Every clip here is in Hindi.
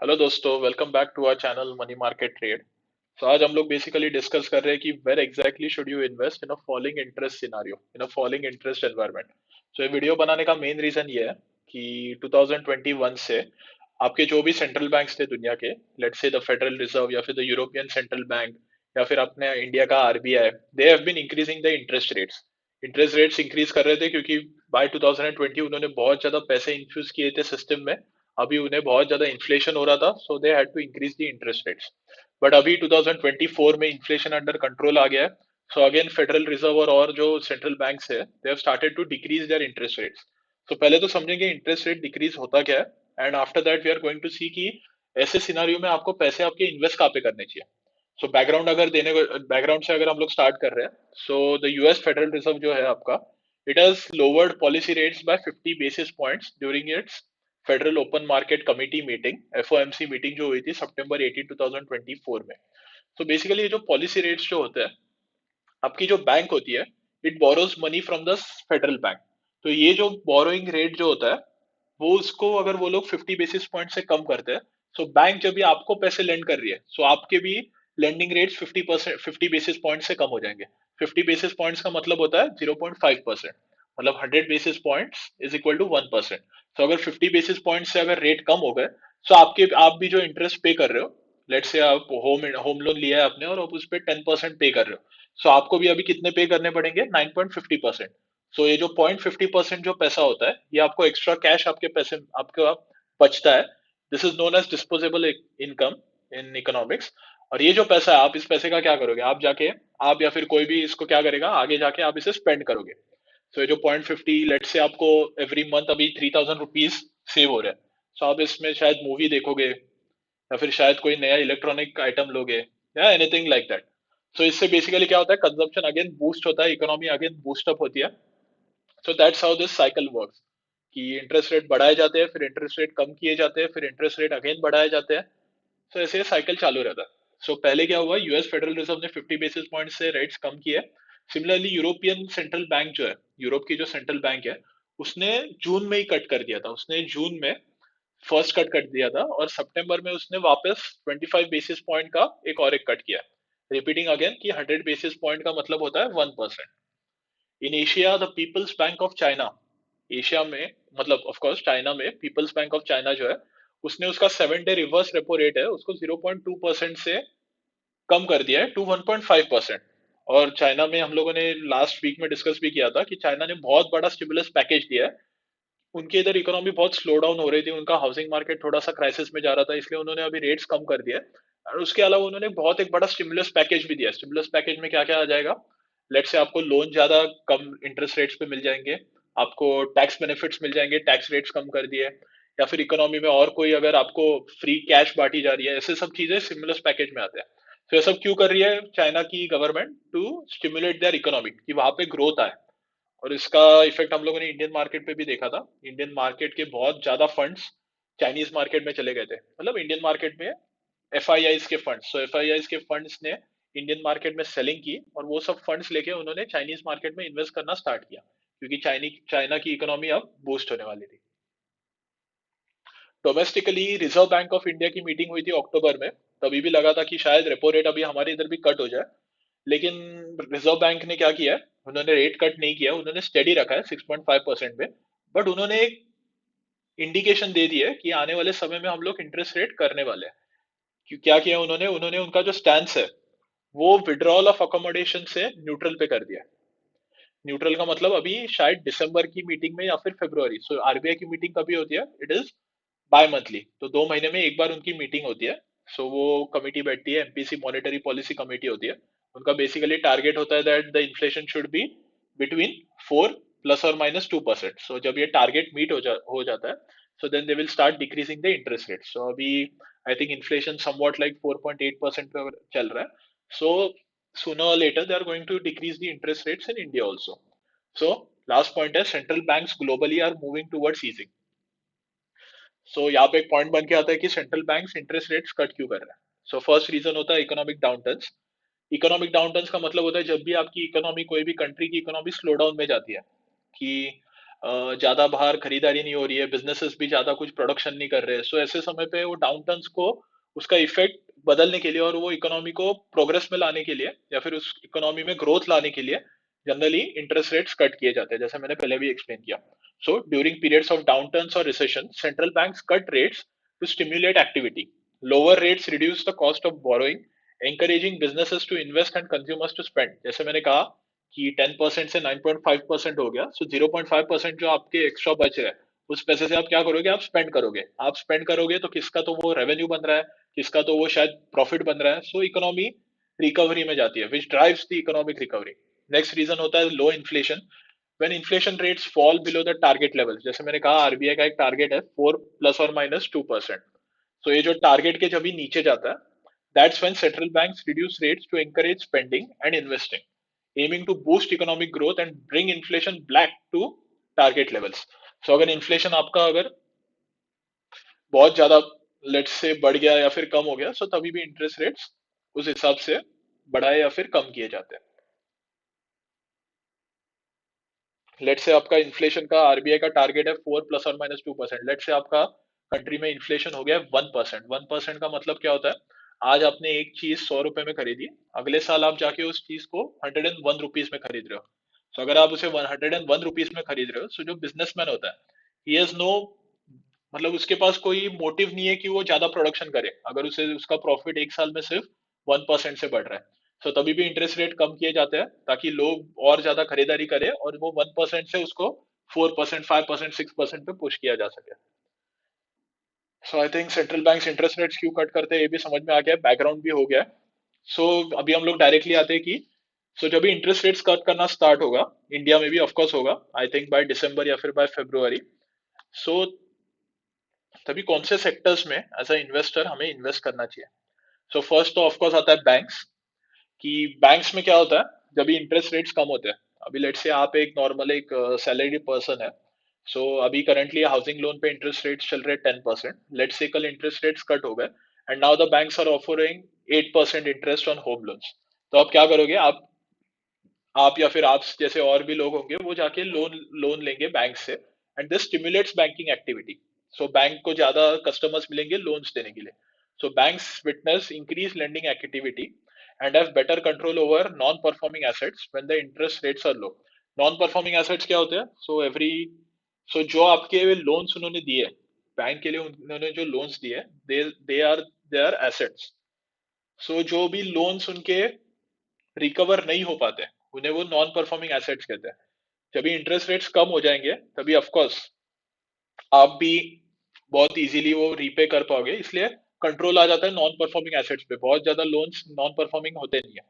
हेलो दोस्तों, welcome back to our channel money market trade. तो आज हम लोग बेसिकली डिस्कस कर रहे हैं कि where exactly should you invest in a falling interest scenario, in a falling interest environment. So ये वीडियो बनाने का मेन रीजन ये है कि 2021 से आपके जो भी सेंट्रल बैंक्स थे दुनिया के, let's say the federal reserve या फिर द यूरोपियन सेंट्रल बैंक या फिर अपने इंडिया का RBI, they have been increasing the interest rates. Interest rates increase कर रहे थे क्योंकि बाय 2020 उन्होंने बहुत ज्यादा पैसे इन्फ्यूज किए थे सिस्टम में। अभी उन्हें बहुत ज्यादा इन्फ्लेशन हो रहा था, so they had to increase the interest rates. But अभी 2024 में इन्फ्लेशन अंडर कंट्रोल आ गया है। सो अगेन फेडरल रिजर्व और जो सेंट्रल बैंक्स है, they have started to decrease their interest rates. तो पहले तो समझेंगे इंटरेस्ट रेट डिक्रीज होता क्या है, and after that we are going to see कि ऐसे सिनारियो में आपको पैसे आपके इन्वेस्ट कहाँ पे करने चाहिए। सो बैकग्राउंड से अगर हम लोग स्टार्ट कर रहे हैं, so the US federal reserve जो है आपका, it has lowered policy rates bye 50 basis points during its federal open market committee meeting, FOMC meeting जो हुई थी सितंबर 18 2024 में। तो बेसिकली ये जो पॉलिसी रेट्स जो होते हैं, आपकी जो बैंक होती है, it borrows money from the federal bank. तो ये जो बोरोइंग रेट जो होता है, वो उसको अगर वो लोग 50 बेसिस पॉइंट से कम करते हैं, सो बैंक जब भी आपको पैसे लेंड कर रही है, सो आपके भी लेंडिंग रेट्स 50%, 50 बेसिस पॉइंट से कम हो जाएंगे। 50 बेसिस पॉइंट्स का मतलब होता है 0.5%। मतलब 100 basis points is equal to 1%। तो अगर 50 बेसिस पॉइंट से अगर रेट कम हो गए, सो आप भी जो इंटरेस्ट पे कर रहे हो, लेट्स से आप होम होम लोन लिया है आपने और आप उस पर 10% पे कर रहे हो, सो आपको भी अभी कितने पे करने पड़ेंगे? 9.50%। सो ये जो 0.50% जो पैसा होता है, ये आपको एक्स्ट्रा कैश आपके पैसे आपका बचता है। This is known as disposable income in economics. और ये जो पैसा है, आप इस पैसे का क्या करोगे? आप जाके, आप या फिर कोई भी इसको क्या करेगा, आगे जाके आप इसे स्पेंड करोगे। सो ये जो 0.50, लेट से आपको एवरी मंथ अभी 3000 रुपीज सेव हो रहा है, सो आप इसमें शायद मूवी देखोगे या फिर शायद कोई नया इलेक्ट्रॉनिक आइटम लोगे या एनीथिंग लाइक दैट। सो इससे बेसिकली क्या होता है, कंजम्पशन अगेन बूस्ट होता है, इकोनॉमी अगेन बूस्ट अप होती है। सो that's how this cycle works, कि इंटरेस्ट रेट बढ़ाए जाते हैं, फिर इंटरेस्ट रेट कम किए जाते हैं, फिर इंटरेस्ट रेट अगेन बढ़ाए जाते हैं। सो ऐसे साइकिल चालू रहता है। सो पहले क्या हुआ, यूएस फेडरल रिजर्व ने 50 बेसिस पॉइंट से रेट्स कम किए। सिमिलरली यूरोपियन सेंट्रल बैंक जो है, यूरोप की जो सेंट्रल बैंक है, उसने जून में ही कट कर दिया था। उसने जून में फर्स्ट कट कर दिया था और सितंबर में उसने वापस 25 बेसिस पॉइंट का एक कट किया। रिपीटिंग अगेन कि 100 बेसिस पॉइंट का मतलब होता है 1%। In Asia the People's Bank of China, Asia में मतलब ऑफ कोर्स चाइना में पीपल्स बैंक ऑफ चाइना जो है, उसने उसका 7 डे रिवर्स रेपो रेट है उसको 0.2% से कम कर दिया है टू 1.5%। और चाइना में हम लोगों ने लास्ट वीक में डिस्कस भी किया था कि चाइना ने बहुत बड़ा स्टिमुलस पैकेज दिया है। उनके इधर इकोनॉमी बहुत स्लो डाउन हो रही थी, उनका हाउसिंग मार्केट थोड़ा सा क्राइसिस में जा रहा था, इसलिए उन्होंने अभी रेट्स कम कर दिए। और उसके अलावा उन्होंने बहुत एक बड़ा स्टिमुलस पैकेज भी दिया। स्टिमुलस पैकेज में क्या क्या आ जाएगा? लेट से आपको लोन ज्यादा कम इंटरेस्ट रेट्स पे मिल जाएंगे, आपको टैक्स बेनिफिट्स मिल जाएंगे, टैक्स रेट्स कम कर दिए, या फिर इकोनॉमी में और कोई अगर आपको फ्री कैश बांटी जा रही है, ऐसे सब चीजें स्टिमुलस पैकेज में आते हैं। तो ये सब क्यों कर रही है चाइना की government? To stimulate their economy, कि वहां पे ग्रोथ आए। और इसका इफेक्ट हम लोगों ने इंडियन मार्केट पे भी देखा था। इंडियन मार्केट के बहुत ज्यादा फंड्स चाइनीज मार्केट में चले गए थे, मतलब इंडियन मार्केट में एफआईआईज के फंड्स, सो एफआईआईज के फंड्स ने इंडियन मार्केट में सेलिंग की और वो सब फंड्स लेके उन्होंने चाइनीज मार्केट में इन्वेस्ट करना स्टार्ट किया, क्योंकि चाइना की इकोनॉमी अब बूस्ट होने वाली थी। Domestically reserve bank of India की मीटिंग हुई थी अक्टूबर में। तभी भी लगा था कि शायद रेपो रेट अभी हमारे इधर भी कट हो जाए, लेकिन रिजर्व बैंक ने क्या किया है, उन्होंने रेट कट नहीं किया, उन्होंने स्टेडी रखा है 6.5% में। बट उन्होंने एक इंडिकेशन दे दी है कि आने वाले समय में हम लोग इंटरेस्ट रेट करने वाले हैं। क्या किया उन्होंने, उनका जो स्टैंस है, वो विड्रॉल ऑफ अकोमोडेशन से न्यूट्रल पे कर दिया। न्यूट्रल का मतलब अभी शायद दिसंबर की मीटिंग में या फिर फरवरी, सो आरबीआई की मीटिंग कभी होती है? इट इज बाय मंथली, तो 2 महीने में एक बार उनकी मीटिंग होती है। सो वो कमेटी बैठती है, एमपीसी मॉनेटरी पॉलिसी कमेटी होती है। उनका बेसिकली टारगेट होता है that the inflation should be between 4 ± 2%। So जब ये टारगेट मीट हो जाता है, so then they will start decreasing the interest rate. So अभी I think inflation somewhat like 4.8% पे चल रहा है। सो sooner or later they are going to decrease the interest rates in India also. So last point है, central banks globally are moving towards easing. सो यहाँ पे एक पॉइंट बन के आता है कि central banks interest rates cut क्यों कर रहे हैं। सो फर्स्ट रीजन होता है इकोनॉमिक डाउनटर्न्स। इकोनॉमिक डाउनटर्न्स का मतलब होता है जब भी आपकी इकोनॉमी, कोई भी कंट्री की इकोनॉमी स्लो डाउन में जाती है, कि ज्यादा बाहर खरीदारी नहीं हो रही है, बिजनेसेस भी ज्यादा कुछ प्रोडक्शन नहीं कर रहे, सो ऐसे समय पे वो डाउन टर्न्स को, उसका इफेक्ट बदलने के लिए और वो इकोनॉमी को प्रोग्रेस में लाने के लिए या फिर उस इकोनॉमी में ग्रोथ लाने के लिए जनरली इंटरेस्ट रेट्स कट किए जाते हैं, जैसे मैंने पहले भी एक्सप्लेन किया। So during periods of downturns और recession, central banks cut rates to stimulate activity. Lower rates reduce the cost of borrowing, encouraging businesses to invest and consumers to spend। जैसे मैंने कहा कि 10% से 9.5% हो गया, सो 0.5% जो आपके एक्स्ट्रा बच रहा है, उस पैसे से आप क्या करोगे, आप स्पेंड करोगे। आप स्पेंड करोगे तो किसका तो वो रेवेन्यू बन रहा है, किसका तो वो शायद प्रॉफिट बन रहा है, सो इकोनॉमी रिकवरी में जाती है, which drives the economic recovery. Next reason होता है low inflation. When inflation rates fall below the target level, जैसे मैंने कहा आरबीआई का एक टारगेट है 4 ± 2%। तो ये जो टारगेट के जब भी नीचे जाता है, that's when central banks reduce rates to encourage spending and investing, aiming to boost economic growth and bring inflation back to target levels। So अगर inflation आपका अगर बहुत ज्यादा लेट्स से बढ़ गया या फिर कम हो गया, सो तभी भी इंटरेस्ट रेट्स उस हिसाब से बढ़ाए या फिर कम किए जाते हैं। लेट्स से आपका इन्फ्लेशन का आरबीआई का टारगेट है 4 ± 2%। लेट्स से आपका कंट्री में इन्फ्लेशन हो गया 1%। 1% का मतलब क्या होता है, आज आपने एक चीज 100 रुपए में खरीदी, अगले साल आप जाके उस चीज को 101 रुपीज में खरीद रहे हो। तो अगर आप उसे 101 रुपीज में खरीद रहे हो, सो जो बिजनेसमैन होता है, ही हैज नो, मतलब उसके पास कोई मोटिव नहीं है कि वो ज्यादा प्रोडक्शन करे, अगर उसे उसका प्रॉफिट एक साल में सिर्फ 1% से बढ़ रहा है। तो तभी भी इंटरेस्ट रेट कम किए जाते हैं ताकि लोग और ज्यादा खरीदारी करें और वो 1% से उसको 4%, 5%, 6% पे पुश किया जा सके। So I think central banks interest rates क्यों कट करते हैं ये भी समझ में आ गया, बैकग्राउंड भी हो गया। सो अभी हम लोग डायरेक्टली आते हैं कि जब भी इंटरेस्ट रेट्स कट करना स्टार्ट होगा, इंडिया में भी ऑफकोर्स होगा, आई थिंक बाय दिसंबर या फिर बाय फरवरी। सो तभी कौन से सेक्टर्स में एज अ इन्वेस्टर हमें इन्वेस्ट करना चाहिए। सो फर्स्ट तो ऑफकोर्स आता है बैंक्स। कि बैंक्स में क्या होता है जब भी इंटरेस्ट रेट्स कम होते हैं, अभी लेट्स से आप एक नॉर्मल एक सैलरी पर्सन है, सो अभी करंटली हाउसिंग लोन पे इंटरेस्ट रेट्स चल रहे हैं 10%। लेट्स से कल इंटरेस्ट रेट्स कट हो गए and now the banks are offering 8% interest on home loans. तो आप क्या करोगे, आप या फिर आप जैसे और भी लोग होंगे वो जाके लोन लोन लेंगे बैंक से, and this stimulates banking activity. So bank को ज्यादा कस्टमर्स मिलेंगे लोन्स देने के लिए। So banks witness increase lending activity and have better control over non performing assets when the interest rates are low. Non performing assets क्या होते हैं, सो जो आपके लोन्स उन्होंने दिए, बैंक के लिए उन्होंने जो लोन्स दिए, दे आर एसेट्स। सो जो भी लोन्स उनके रिकवर नहीं हो पाते, उन्हें वो नॉन परफॉर्मिंग एसेट्स कहते हैं। जब भी इंटरेस्ट रेट्स कम हो जाएंगे तभी ऑफ कोर्स आप भी बहुत इजीली वो रीपे कर पाओगे, इसलिए कंट्रोल आ जाता है नॉन परफॉर्मिंग एसेट्स पे, बहुत ज्यादा लोन्स नॉन परफॉर्मिंग होते नहीं है।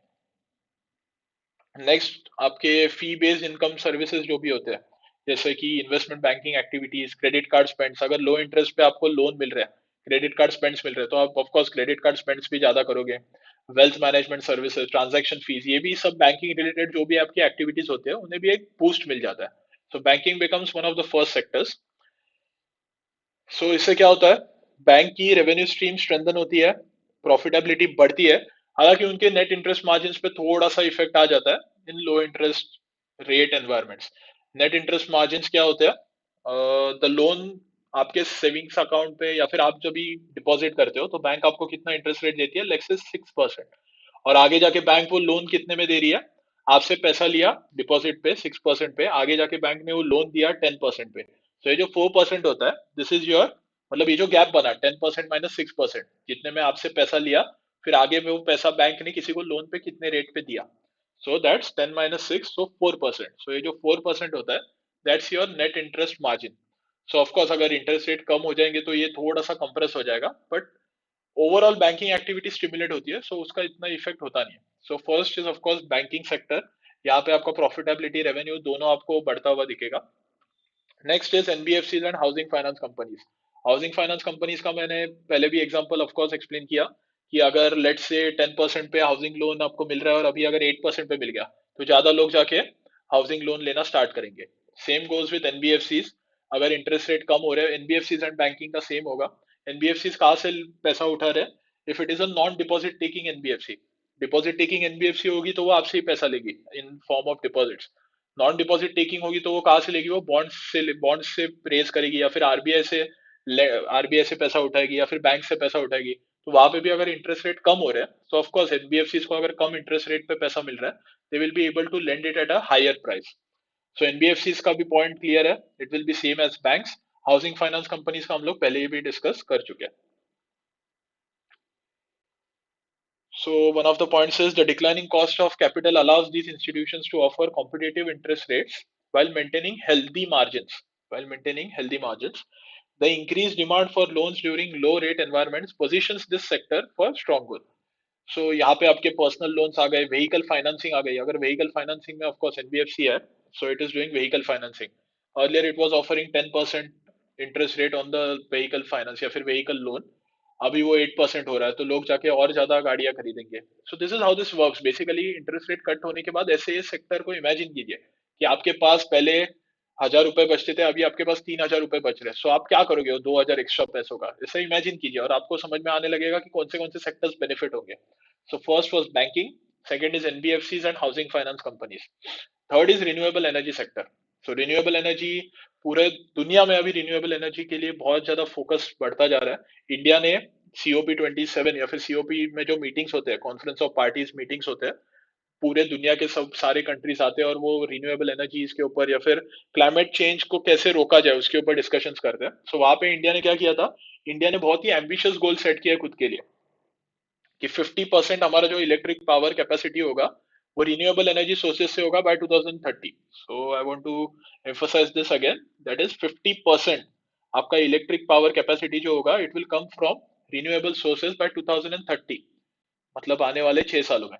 नेक्स्ट आपके फी बेस्ड इनकम सर्विसेज जो भी होते हैं, जैसे कि investment banking activities, credit card spends, अगर लो इंटरेस्ट पे आपको लोन मिल रहा है, क्रेडिट कार्ड स्पेंड्स मिल रहे हैं, तो आप of course credit card spends भी ज्यादा करोगे। Wealth management services, transaction fees, ये भी सब बैंकिंग रिलेटेड जो भी आपकी एक्टिविटीज होते हैं उन्हें भी एक बूस्ट मिल जाता है। So banking becomes one of the first sectors. So इससे क्या होता है, बैंक की रेवेन्यू स्ट्रीम स्ट्रेंथन होती है, प्रॉफिटेबिलिटी बढ़ती है। हालांकि उनके नेट इंटरेस्ट मार्जिन पे थोड़ा सा इफेक्ट आ जाता है in low interest rate environments. Net interest margin क्या होते हैं, द लोन आपके सेविंग्स अकाउंट पे या फिर आप जब भी डिपॉजिट करते हो तो बैंक आपको कितना इंटरेस्ट रेट देती है, लेट्स से 6%। और आगे जाके बैंक वो लोन कितने में दे रही है, आपसे पैसा लिया डिपॉजिट पे 6% पे, आगे जाके बैंक ने वो लोन दिया 10% पे। तो ये जो 4% होता है, दिस इज योर, मतलब ये जो गैप बना 10% माइनस 6%, जितने में आपसे पैसा लिया, फिर आगे में वो पैसा बैंक ने किसी को लोन पे कितने रेट पे दिया, सो दैट्स 10 - 6, सो 4%। सो ये जो 4% होता है, that's your net interest margin. So of course अगर इंटरेस्ट रेट कम हो जाएंगे तो ये थोड़ा सा कंप्रेस हो जाएगा, but overall banking activity stimulate होती है, सो उसका इतना इफेक्ट होता नहीं है। So first is of course banking sector, यहाँ पे आपका प्रॉफिटेबिलिटी रेवेन्यू दोनों आपको बढ़ता हुआ दिखेगा। Next is NBFCs and housing finance companies. Housing finance companies का मैंने पहले भी एग्जांपल ऑफ कोर्स एक्सप्लेन किया कि अगर लेट्स से 10% पे हाउसिंग लोन आपको मिल रहा है और अभी अगर 8% पे मिल गया, तो ज्यादा लोग जाके हाउसिंग लोन लेना स्टार्ट करेंगे। सेम गोज विद एनबीएफसीज, अगर इंटरेस्ट रेट कम हो रहे हैं, एनबीएफसीज एंड बैंकिंग का सेम होगा। एनबीएफसीज कहाँ से पैसा उठा रहे हैं, if it is a non deposit taking NBFC. Deposit taking NBFC होगी तो वो आपसे ही पैसा लेगी in form of deposits. Non deposit taking होगी तो वो कहाँ से लेगी, वो बॉन्ड से रेज करेगी, या फिर आरबीआई से पैसा उठाएगी, या फिर बैंक से पैसा उठाएगी। तो वहां पे भी अगर इंटरेस्ट रेट कम हो रहे हैं तो ऑफ कोर्स एनबीएफसी को अगर कम इंटरेस्ट रेट पे पैसा मिल रहा है, they will be able to lend it at a higher price. So NBFC का भी पॉइंट क्लियर है, it will be same as banks. Housing finance companies का हम लोग पहले ही भी डिस्कस कर चुके हैं। So one of the points is the declining cost of capital allows these institutions to offer competitive interest rates while maintaining healthy margins. While maintaining healthy margins, the increased demand for loans during low rate environments positions this sector for strong growth. सो यहाँ पे आपके पर्सनल लोन्स आ गए, व्हीकल फाइनेंसिंग आ गई। अगर व्हीकल फाइनेंसिंग में ऑफ कोर्स एनबीएफसी है, so it is doing vehicle financing. Earlier it was offering 10% interest rate on the vehicle finance या फिर व्हीकल लोन। अभी वो 8% हो रहा है, तो लोग जाके और ज्यादा गाड़ियां खरीदेंगे। So this is how this works basically. Interest rate cut होने के बाद ऐसे इस सेक्टर को इमेजिन कीजिए कि आपके पास पहले 1,000 रुपए बचते थे, अभी आपके पास 3,000 रुपए बच रहे हैं। सो आप क्या करोगे वो 2,000 एक्स्ट्रा पैसों का? ऐसे इमेजिन कीजिए और आपको समझ में आने लगेगा कि कौन से सेक्टर्स बेनिफिट होंगे। So first was banking, second is NBFCs and housing finance companies. Third is renewable energy sector. So renewable energy पूरे दुनिया में अभी रिन्यूएबल एनर्जी के लिए बहुत ज्यादा फोकस बढ़ता जा रहा है। इंडिया ने COP27 या फिर COP में जो मीटिंग्स होते हैं, कॉन्फ्रेंस ऑफ पार्टीज मीटिंग्स होते हैं, पूरे दुनिया के सब सारे कंट्रीज आते हैं और वो रिन्यूएबल एनर्जीज के ऊपर या फिर क्लाइमेट चेंज को कैसे रोका जाए उसके ऊपर डिस्कशंस करते हैं। सो वहां पे इंडिया ने क्या किया था, इंडिया ने बहुत ही एम्बिशियस गोल सेट किया है खुद के लिए कि 50% हमारा जो इलेक्ट्रिक पावर कैपेसिटी होगा वो रिन्यूएबल एनर्जी सोर्सेज से होगा by 2030। So I want to emphasise this again, that is 50% आपका इलेक्ट्रिक पावर कैपेसिटी जो होगा it will come from renewable sources by 2030, मतलब आने वाले 6 सालों में।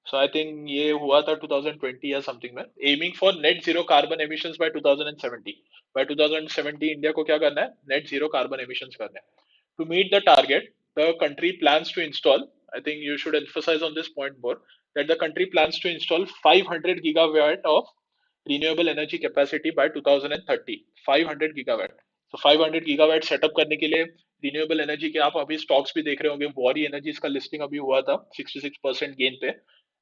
सो आई थिंक ये हुआ था 2020 या समथिंग में। Aiming for net zero carbon emissions by 2070। By 2070 India को क्या करना है, नेट जीरो कार्बन एमिशंस करना है। To meet the target, the country plans to install, I think you should emphasize on this point more, that the country plans to install 500 gigawatt of renewable energy capacity by 2030। 500 gigawatt। तो 500 gigawatt सेटअप करने के लिए रिन्यूएबल एनर्जी के आप अभी स्टॉक्स भी देख रहे होंगे। वॉरी एनर्जीज का लिस्टिंग अभी हुआ था 66% गेन पे,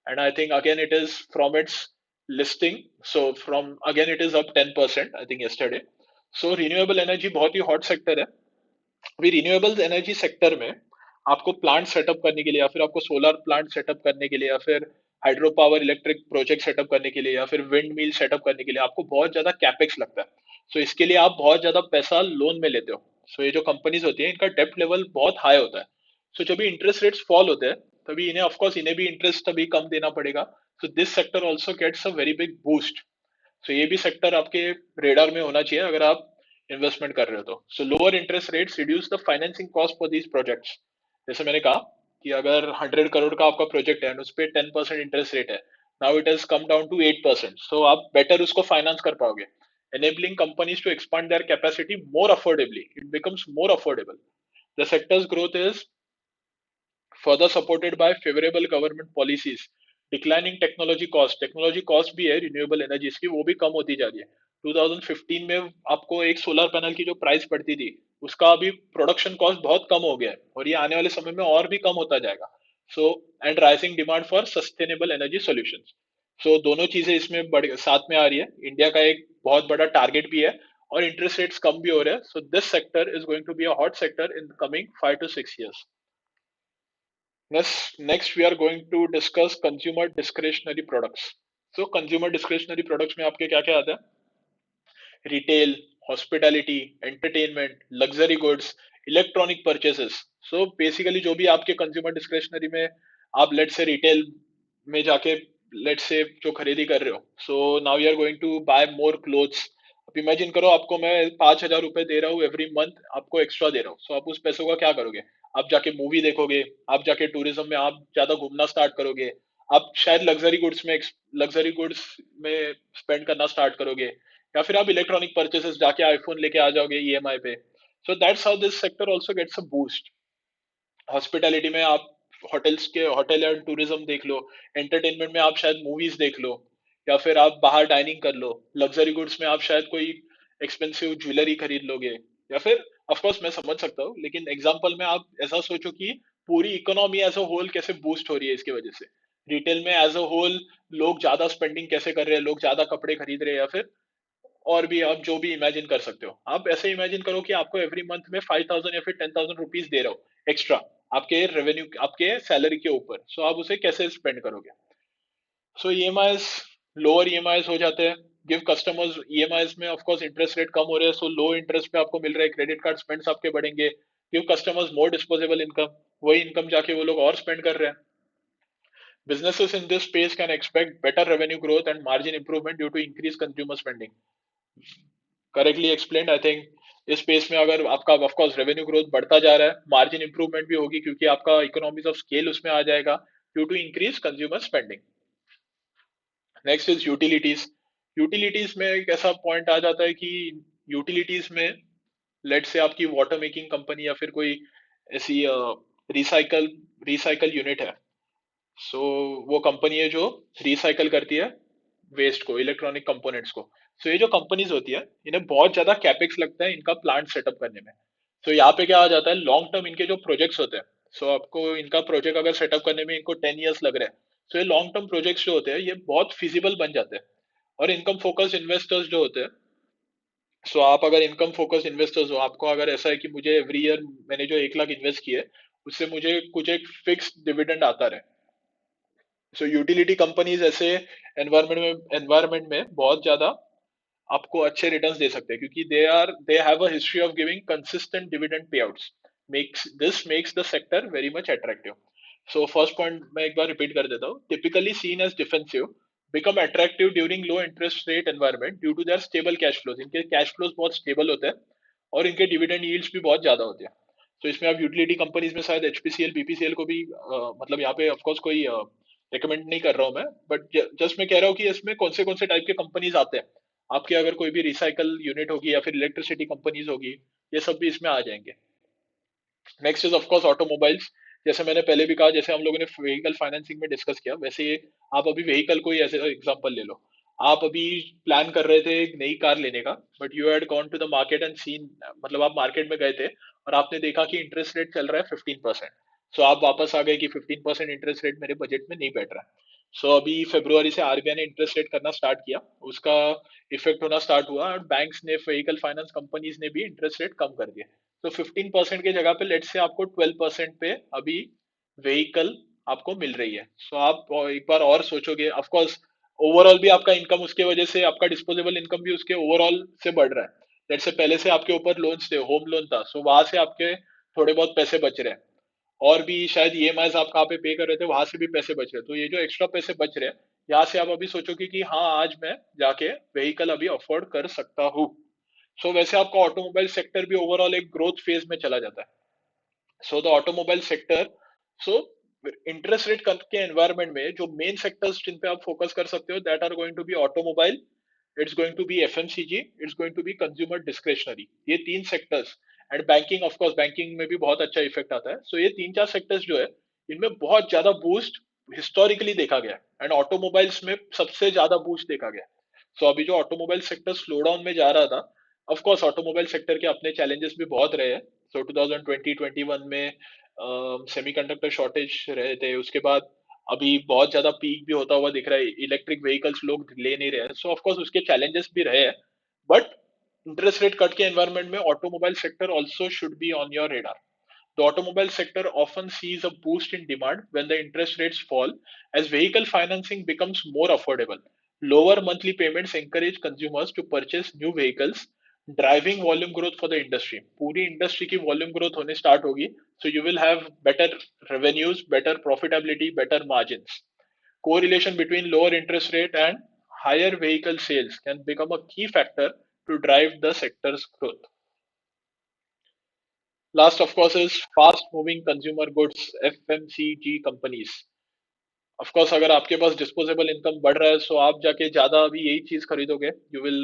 and I think again it is from its listing, so from again it is up 10% I think yesterday. So renewable energy बहुत ही हॉट सेक्टर है। अभी रिन्यूएबल एनर्जी सेक्टर में आपको प्लांट सेटअप करने के लिए, या फिर आपको सोलर प्लांट सेटअप करने के लिए, या फिर hydro power electric project setup करने के लिए, या फिर विंड मिल सेटअप करने के लिए आपको बहुत ज्यादा कैपेक्स लगता है। सो इसके लिए आप बहुत ज्यादा पैसा लोन में लेते हो। सो ये जो कंपनीज होती है इनका डेप्ट लेवल बहुत हाई होता है। सो जब भी इंटरेस्ट रेट्स फॉल होते हैं तभी इन्हें ऑफकोर्स इन्हें भी इंटरेस्ट तभी कम देना पड़ेगा। So this sector also gets a very big boost. So ये भी सेक्टर आपके रेडार में होना चाहिए अगर आप इन्वेस्टमेंट कर रहे हो तो। सो lower interest rates reduce the financing cost for these projects. जैसे मैंने कहा कि अगर 100 करोड़ का आपका प्रोजेक्ट है उस पर 10% इंटरेस्ट रेट है, now it has come down to 8%, so आप बेटर उसको फाइनेंस कर पाओगे, enabling companies to expand their capacity more affordably. It becomes more affordable. The sector's growth is further supported by favorable government policies, declining technology cost भी है रिन्यूएबल एनर्जीज की, वो भी कम होती जा रही है। 2015 में आपको एक सोलर पैनल की जो प्राइस पड़ती थी उसका अभी प्रोडक्शन कॉस्ट बहुत कम हो गया है और ये आने वाले समय में और भी कम होता जाएगा। So and rising demand for sustainable energy solutions. So दोनों चीजें इसमें साथ में आ रही है। इंडिया का एक बहुत बड़ा टारगेट भी है और इंटरेस्ट रेट्स कम भी हो रहे हैं। So this sector is going to be a hot sector in coming 5 to 6 years। Next we are going to discuss consumer discretionary products. So consumer discretionary products में आपके क्या क्या आता है? Retail, hospitality, entertainment, luxury goods, electronic purchases. So basically जो भी आपके कंज्यूमर डिस्क्रिशनरी में आप लेट से रिटेल में जाके लेट से जो खरीदी कर रहे हो, so now you are going to buy more clothes. अब इमेजिन करो आपको मैं 5,000 रुपए दे रहा हूँ एवरी मंथ, आपको एक्स्ट्रा दे रहा हूँ। सो आप उस पैसों का क्या करोगे? आप जाके मूवी देखोगे, आप जाके टूरिज्म में आप ज्यादा घूमना स्टार्ट करोगे, आप शायद लग्जरी गुड्स में स्पेंड करना स्टार्ट करोगे, या फिर आप इलेक्ट्रॉनिक परचेसेस जाके आईफोन लेके आ जाओगे ईएमआई पे। So that's how this sector also gets a boost. Hospitality में आप होटल एंड टूरिज्म देख लो, एंटरटेनमेंट में आप शायद मूवीज देख लो, या फिर आप बाहर डाइनिंग कर लो। लग्जरी गुड्स में आप शायद कोई एक्सपेंसिव ज्वेलरी खरीद लोगे, या फिर ऑफ कोर्स मैं समझ सकता हूँ, लेकिन एग्जांपल में आप ऐसा सोचो कि पूरी इकोनॉमी एज अ होल कैसे बूस्ट हो रही है इसकी वजह से। रिटेल में एज अ होल लोग ज्यादा स्पेंडिंग कैसे कर रहे हैं, लोग ज्यादा कपड़े खरीद रहे हैं, या फिर और भी आप जो भी इमेजिन कर सकते हो। आप ऐसे इमेजिन करो कि आपको एवरी मंथ में 5,000 या फिर 10,000 रुपीज दे रहे हो एक्स्ट्रा आपके रेवेन्यू, आपके सैलरी के ऊपर। सो आप उसे कैसे स्पेंड करोगे? सो ईएमआईज, लोअर ईएमआईज हो जाते हैं। गिव कस्टमर्स ईएमआईज में ऑफ कोर्स इंटरेस्ट रेट कम हो रहे हैं, सो लो इंटरेस्ट पे आपको मिल रहा है, क्रेडिट कार्ड स्पेंड्स आपके बढ़ेंगे। गिव कस्टमर्स मोर डिस्पोजेबल इनकम, वही इनकम जाके वो लोग और स्पेंड कर रहे हैं। Businesses in this space can expect better revenue growth and margin improvement due to increased consumer spending. Correctly explained I think. इस स्पेस में अगर आपका ऑफ कोर्स रेवेन्यू ग्रोथ बढ़ता जा रहा है, मार्जिन इंप्रूवमेंट भी होगी क्योंकि आपका इकोनॉमीज ऑफ स्केल उसमें आ जाएगा due to increase consumer spending. Next is utilities. Utilities में एक ऐसा पॉइंट आ जाता है कि यूटिलिटीज में लेट से आपकी वाटर मेकिंग कंपनी या फिर कोई ऐसी रिसाइकल रिसाइकल यूनिट है। सो वो कंपनी है जो रिसाइकल करती है वेस्ट को, इलेक्ट्रॉनिक कंपोनेंट्स को। सो ये जो कंपनीज होती है, इन्हें बहुत ज्यादा कैपेक्स लगता है इनका प्लांट सेटअप करने में। सो यहाँ पे क्या आ जाता है, लॉन्ग टर्म इनके जो प्रोजेक्ट्स होते हैं, सो आपको इनका प्रोजेक्ट अगर सेटअप करने में इनको 10 ईयर्स लग रहे हैं, सो ये लॉन्ग टर्म प्रोजेक्ट्स जो होते हैं ये बहुत फिजिबल बन जाते हैं। और इनकम फोकस इन्वेस्टर्स जो होते हैं, सो आप अगर इनकम फोकस इन्वेस्टर्स हो, आपको अगर ऐसा है कि मुझे एवरी ईयर मैंने जो 1 लाख इन्वेस्ट किए उससे मुझे कुछ एक फिक्स डिविडेंड आता रहे। सो यूटिलिटी कंपनीज ऐसे एनवायरनमेंट में बहुत ज्यादा आपको अच्छे रिटर्न्स दे सकते हैं क्योंकि they have a history of giving consistent dividend payouts. Makes the sector very much attractive. So first point मैं एक बार रिपीट कर देता हूँ। Typically seen as defensive, become attractive during low interest rate environment due to their stable cash flows. इनके कैश फ्लोज बहुत स्टेबल होते हैं और इनके डिविडेंड यील्ड्स भी बहुत ज्यादा होते हैं। तो इसमें आप यूटिलिटी कंपनीज में शायद एचपीसीएल बीपीसीएल को भी मतलब यहाँ पे ऑफकोर्स कोई रिकमेंड नहीं कर रहा हूँ मैं, बट जस्ट मैं कह रहा हूँ कि इसमें कौन से टाइप के कंपनीज आते हैं। आपके अगर कोई भी रिसाइकल यूनिट होगी या फिर इलेक्ट्रिसिटी कंपनीज होगी, ये सब भी इसमें आ जाएंगे। Next is of course automobiles. जैसे मैंने पहले भी कहा, जैसे हम लोगों ने व्हीकल फाइनेंसिंग में डिस्कस किया, वैसे ये आप अभी व्हीकल को ही ऐसे एग्जांपल ले लो। आप अभी प्लान कर रहे थे एक नई कार लेने का, but you had gone to the market and seen, मतलब आप मार्केट में गए थे और आपने देखा कि इंटरेस्ट रेट चल रहा है 15%। सो आप वापस आ गए कि 15% इंटरेस्ट रेट मेरे बजट में नहीं बैठ रहा है। सो अभी फरवरी से आरबीआई ने इंटरेस्ट रेट करना स्टार्ट किया, उसका इफेक्ट होना स्टार्ट हुआ और बैंक्स ने, व्हीकल फाइनेंस कंपनीज ने भी इंटरेस्ट रेट कम कर दिए। तो 15% की जगह पे लेट से आपको 12% पे अभी व्हीकल आपको मिल रही है। सो आप एक बार और सोचोगे, ऑफ कोर्स ओवरऑल भी आपका इनकम उसके वजह से, आपका डिस्पोजेबल इनकम भी उसके ओवरऑल से बढ़ रहा है। लेट से पहले से आपके ऊपर लोन्स थे, होम लोन था, सो वहां से आपके थोड़े बहुत पैसे बच रहे हैं। और भी शायद ईएमआईज आप कहाँ पे पे कर रहे थे, वहां से भी पैसे बच रहे हैं। तो ये जो एक्स्ट्रा पैसे बच रहे हैं, यहाँ से आप अभी सोचोगे कि हाँ आज मैं जाके व्हीकल अभी अफोर्ड कर सकता हूँ। सो वैसे आपका ऑटोमोबाइल सेक्टर भी ओवरऑल एक ग्रोथ फेज में चला जाता है। So the automobile sector, so interest rate के एनवायरनमेंट में जो मेन सेक्टर्स जिन पे आप फोकस कर सकते हो, that are going to be automobile, it's going to be FMCG, it's going to be consumer discretionary. ये तीन sectors, and banking, of course banking में भी बहुत अच्छा इफेक्ट आता है। सो ये तीन चार सेक्टर्स जो है, इनमें बहुत ज्यादा बूस्ट हिस्टोरिकली देखा गया है, एंड ऑटोमोबाइल्स में सबसे ज्यादा बूस्ट देखा गया है। सो अभी जो ऑटोमोबाइल सेक्टर स्लो डाउन में जा रहा था, ऑफ कोर्स ऑटोमोबाइल सेक्टर के अपने चैलेंजेस भी बहुत रहे हैं। सो 2020-21 में सेमीकंडक्टर शॉर्टेज रहे थे, उसके बाद अभी बहुत ज्यादा पीक भी होता हुआ दिख रहा है, इलेक्ट्रिक व्हीकल्स लोग ले नहीं रहे हैं। सो ऑफ कोर्स उसके चैलेंजेस भी रहे हैं, बट इंटरेस्ट रेट कट के एनवायरनमेंट में automobile sector also should be on your radar. The automobile sector often sees a boost in demand when the interest rates fall, as vehicle financing becomes more affordable. Lower monthly payments encourage consumers to purchase new vehicles, driving volume growth for the industry. पूरी industry की volume growth होने start होगी, so you will have better revenues, better profitability, better margins. Correlation between lower interest rate and higher vehicle sales can become a key factor to drive the sector's growth. Last, of course, is fast moving consumer goods, FMCG companies. Of course अगर आपके पास डिस्पोजेबल इनकम बढ़ रहा है, सो आप जाके ज्यादा अभी यही चीज खरीदोगे, you will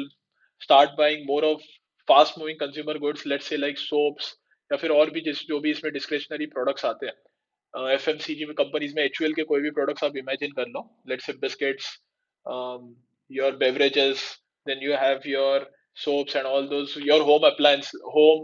start buying more of fast moving consumer goods, let's say like soaps, या फिर और भी जिस जो भी इसमें डिस्क्रिशनरी प्रोडक्ट्स आते हैं। एफएमसीजी में कंपनीज में एचयूएल के कोई भी प्रोडक्ट्स आप इमेजिन कर लो, let's say biscuits, your beverages, then you have your soaps and all those your home appliance, home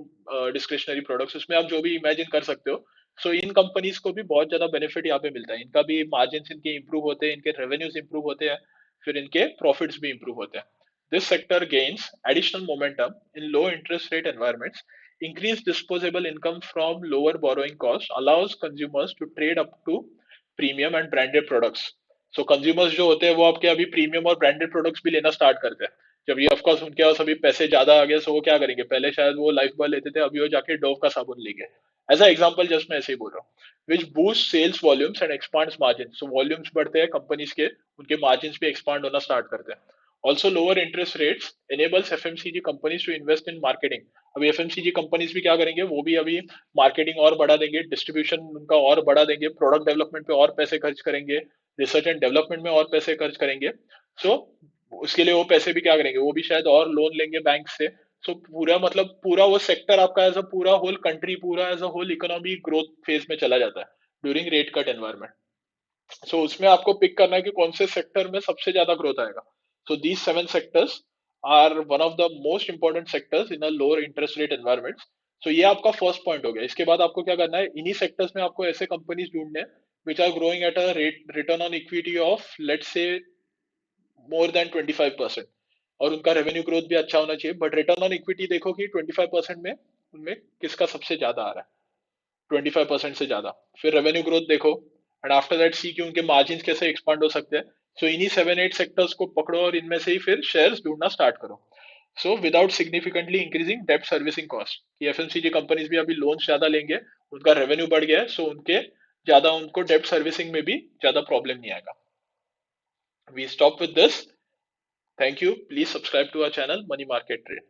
discretionary products, उसमें आप जो भी imagine कर सकते हो, सो इन कंपनीज को भी बहुत ज्यादा बेनिफिट यहाँ पे मिलता है, इनका भी मार्जिन इनके इंप्रूव होते हैं, इनके रेवेन्यूज इंप्रूव होते हैं, फिर इनके प्रॉफिट्स भी इंप्रूव होते हैं. This sector gains additional momentum in low interest rate environments. Increased disposable income from lower borrowing costs allows consumers to trade up to premium and branded products. So consumers जो होते हैं वो आपके अभी प्रीमियम और ब्रांडेड प्रोडक्ट्स भी लेना स्टार्ट करते हैं. जब ये ऑफकोर्स उनके पास अभी पैसे ज्यादा आ गए, सो वो क्या करेंगे, पहले शायद वो लाइफ बॉय लेते थे, अभी वो जाके डोव का साबुन लेंगे. एज अ एग्जाम्पल जस्ट मैं ऐसे ही बोल रहा हूँ. Which boost sales volumes and expands margin. So volumes बढ़ते हैं कंपनीज के, उनके मार्जिन भी एक्सपांड होना स्टार्ट करते हैं. Also, lower interest rates enables FMCG companies to invest in marketing. अभी FMCG कंपनीज भी क्या करेंगे, वो भी अभी मार्केटिंग और बढ़ा देंगे, डिस्ट्रीब्यूशन उनका और बढ़ा देंगे, प्रोडक्ट डेवलपमेंट पे और पैसे खर्च करेंगे, रिसर्च एंड डेवलपमेंट में और पैसे खर्च करेंगे. सो उसके लिए वो पैसे भी क्या करेंगे, वो भी शायद और लोन लेंगे बैंक से. सो पूरा मतलब पूरा वो सेक्टर आपका एज अ पूरा होल कंट्री, पूरा as a whole economy growth phase में चला जाता है during rate cut environment. So उसमें आपको पिक करना है कि कौन से सेक्टर में सबसे ज्यादा ग्रोथ आएगा. So these 7 sectors are one of the most important sectors in a lower interest rate environment. So ये आपका फर्स्ट पॉइंट हो गया. इसके बाद आपको क्या करना है, इन्हीं सेक्टर्स में आपको ऐसे कंपनीज ढूंढने हैं which are growing at a rate return on equity of let's say more then 25%, और उनका रेवेन्यू ग्रोथ भी अच्छा होना चाहिए. बट रिटर्न ऑन इक्विटी देखो कि 25% में उनमें किसका सबसे ज्यादा आ रहा है, 25% से ज्यादा. फिर रेवेन्यू ग्रोथ देखो, एंड आफ्टर दैट सी कि उनके मार्जिन कैसे एक्सपांड हो सकते हैं. सो इन्हीं 7-8 सेक्टर्स को पकड़ो और इनमें से ही फिर शेयर्स ढूंढना स्टार्ट करो. सो विदाउट सिग्निफिकेंटली इंक्रीजिंग डेप्ट सर्विसिंग कॉस्ट. कि एफएमसीजी कंपनीज भी अभी लोन ज्यादा लेंगे, उनका रेवेन्यू बढ़ गया है, सो उनके ज्यादा उनको डेप्ट सर्विसिंग में भी ज्यादा प्रॉब्लम नहीं आएगा. We stop with this. Thank you. Please subscribe to our channel money market trade.